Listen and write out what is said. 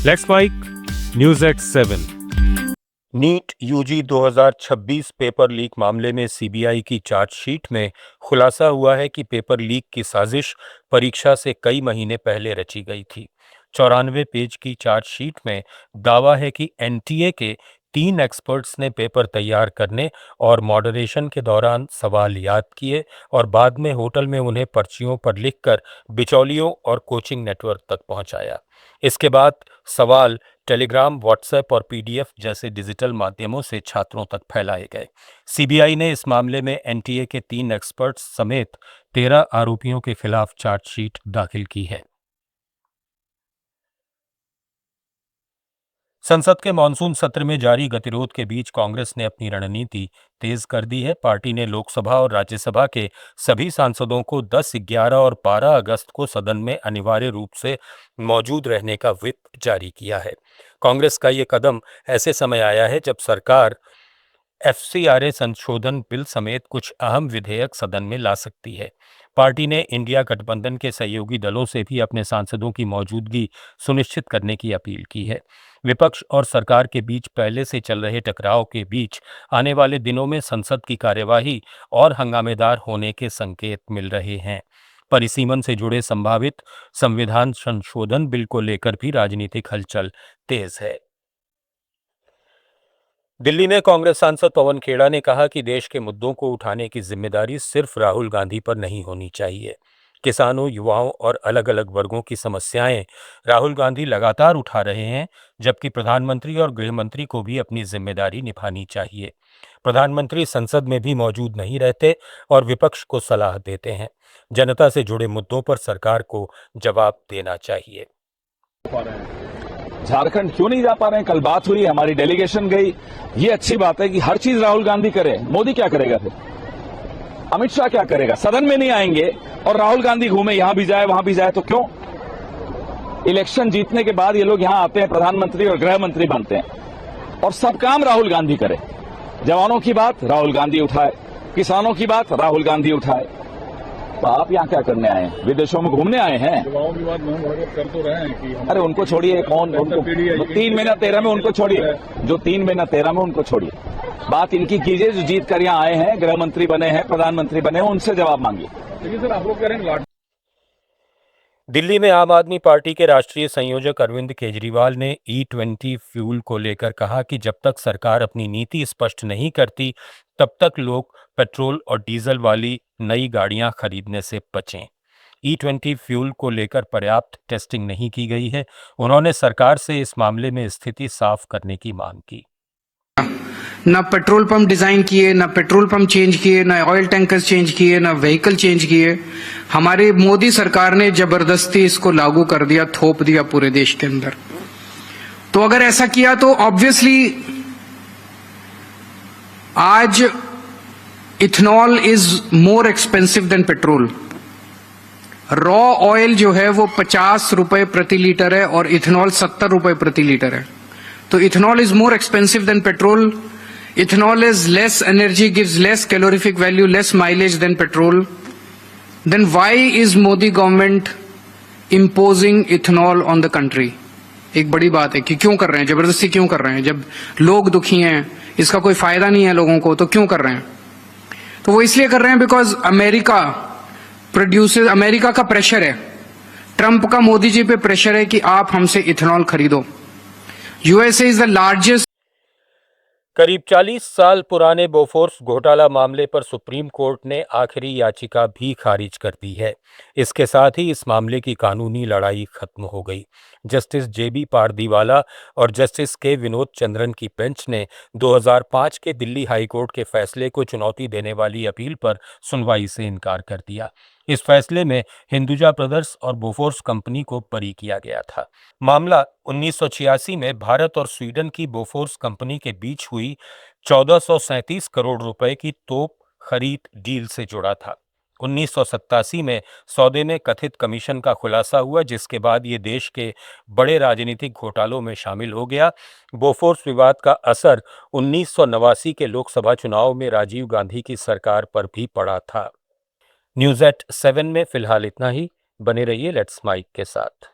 Let's mic news at 7। NEET UG 2026 paper leak मामले में CBI की चार्जशीट में खुलासा हुआ है कि पेपर लीक की साजिश परीक्षा से कई महीने पहले रची गई थी। 94 पेज की चार्जशीट में दावा है कि एनटीए के 3 एक्सपर्ट्स ने पेपर तैयार करने और मॉडरेशन के दौरान सवाल याद किए और बाद में होटल में उन्हें पर्चियों पर लिखकर बिचौलियों और कोचिंग नेटवर्क तक पहुंचाया। इसके बाद सवाल टेलीग्राम, व्हाट्सएप और पीडीएफ जैसे डिजिटल माध्यमों से छात्रों तक फैलाए गए। सीबीआई ने इस मामले में एनटीए के 3 एक्सपर्ट्स समेत 13 आरोपियों के खिलाफ चार्जशीट दाखिल की है। संसद के मानसून सत्र में जारी गतिरोध के बीच कांग्रेस ने अपनी रणनीति तेज कर दी है। पार्टी ने लोकसभा और राज्यसभा के सभी सांसदों को 10, 11 और 12 अगस्त को सदन में अनिवार्य रूप से मौजूद रहने का व्हिप जारी किया है। कांग्रेस का ये कदम ऐसे समय आया है जब सरकार एफसीआरए संशोधन बिल समेत कुछ अहम विधेयक सदन में ला सकती है। पार्टी ने इंडिया गठबंधन के सहयोगी दलों से भी अपने सांसदों की मौजूदगी सुनिश्चित करने की अपील की है। विपक्ष और सरकार के बीच पहले से चल रहे टकराव के बीच आने वाले दिनों में संसद की कार्यवाही और हंगामेदार होने के संकेत मिल रहे हैं। परिसीमन से जुड़े संभावित संविधान संशोधन बिल को लेकर भी राजनीतिक हलचल तेज है। दिल्ली में कांग्रेस सांसद पवन खेड़ा ने कहा कि देश के मुद्दों को उठाने की जिम्मेदारी सिर्फ राहुल गांधी पर नहीं होनी चाहिए। किसानों, युवाओं और अलग अलग वर्गों की समस्याएं राहुल गांधी लगातार उठा रहे हैं, जबकि प्रधानमंत्री और गृह मंत्री को भी अपनी जिम्मेदारी निभानी चाहिए। प्रधानमंत्री संसद में भी मौजूद नहीं रहते और विपक्ष को सलाह देते हैं। जनता से जुड़े मुद्दों पर सरकार को जवाब देना चाहिए। झारखंड क्यों नहीं जा पा रहे हैं? कल बात हुई, हमारी डेलीगेशन गई। ये अच्छी बात है कि हर चीज राहुल गांधी करे। मोदी क्या करेगा फिर? अमित शाह क्या करेगा? सदन में नहीं आएंगे और राहुल गांधी घूमे, यहां भी जाए वहां भी जाए, तो क्यों? इलेक्शन जीतने के बाद ये लोग यहां आते हैं, प्रधानमंत्री और गृह मंत्री बनते हैं और सब काम राहुल गांधी करे। जवानों की बात राहुल गांधी उठाए, किसानों की बात राहुल गांधी उठाए। तो आप यहाँ क्या करने आए हैं? विदेशों में घूमने आए हैं? युवाओं की बात कर तो रहे हैं कि अरे उनको छोड़िए, कौन उनको 3 महीना 13 में उनको छोड़िए, जो 3 महीना 13 में उनको छोड़िए। बात इनकी कीजिए जो जीत कर यहाँ आए हैं, गृह मंत्री बने हैं, प्रधानमंत्री बने हैं, उनसे जवाब मांगिए। लेकिन सर आप लोग कह रहे हैं दिल्ली में आम आदमी पार्टी के राष्ट्रीय संयोजक अरविंद केजरीवाल ने E20 फ्यूल को लेकर कहा कि जब तक सरकार अपनी नीति स्पष्ट नहीं करती, तब तक लोग पेट्रोल और डीजल वाली नई गाड़ियां खरीदने से बचें। E20 फ्यूल को लेकर पर्याप्त टेस्टिंग नहीं की गई है। उन्होंने सरकार से इस मामले में स्थिति साफ करने की मांग की। ना पेट्रोल पंप डिजाइन किए, ना पेट्रोल पंप चेंज किए, ना ऑयल टैंकर्स चेंज किए, ना व्हीकल चेंज किए। हमारी मोदी सरकार ने जबरदस्ती इसको लागू कर दिया, थोप दिया पूरे देश के अंदर। तो अगर ऐसा किया तो ऑब्वियसली आज ethanol is more expensive than petrol. Raw oil जो है वो 50 रुपए प्रति लीटर है और इथेनॉल 70 रुपए प्रति लीटर है। तो ethanol is more expensive than petrol. Ethanol is less energy, gives less calorific value, less mileage than petrol. Then why is Modi government imposing ethanol on the country? एक बड़ी बात है कि क्यों कर रहे हैं, जबरदस्ती क्यों कर रहे हैं? जब लोग दुखी हैं, इसका कोई फायदा नहीं है लोगों को, तो क्यों कर रहे हैं? तो वो इसलिए कर रहे हैं बिकॉज अमेरिका का प्रेशर है, ट्रंप का मोदी जी पे प्रेशर है कि आप हमसे इथेनॉल खरीदो। USA is the largest. करीब 40 साल पुराने बोफोर्स घोटाला मामले पर सुप्रीम कोर्ट ने आखिरी याचिका भी खारिज कर दी है। इसके साथ ही इस मामले की कानूनी लड़ाई खत्म हो गई। जस्टिस जेबी पारदीवाला और जस्टिस के विनोद चंद्रन की बेंच ने 2005 के दिल्ली हाईकोर्ट के फैसले को चुनौती देने वाली अपील पर सुनवाई से इनकार कर दिया। इस फैसले में हिंदुजा ब्रदर्स और बोफोर्स कंपनी को बरी किया गया था। मामला 1986 में भारत और स्वीडन की बोफोर्स कंपनी के बीच हुई 1437 करोड़ रुपए की तोप खरीद डील से जुड़ा था। 1987 में सौदे में कथित कमीशन का खुलासा हुआ, जिसके बाद ये देश के बड़े राजनीतिक घोटालों में शामिल हो गया। बोफोर्स विवाद का असर 1989 के लोकसभा चुनाव में राजीव गांधी की सरकार पर भी पड़ा था। न्यूज़ एट 7 में फिलहाल इतना ही। बने रहिए लेट्स माइक के साथ।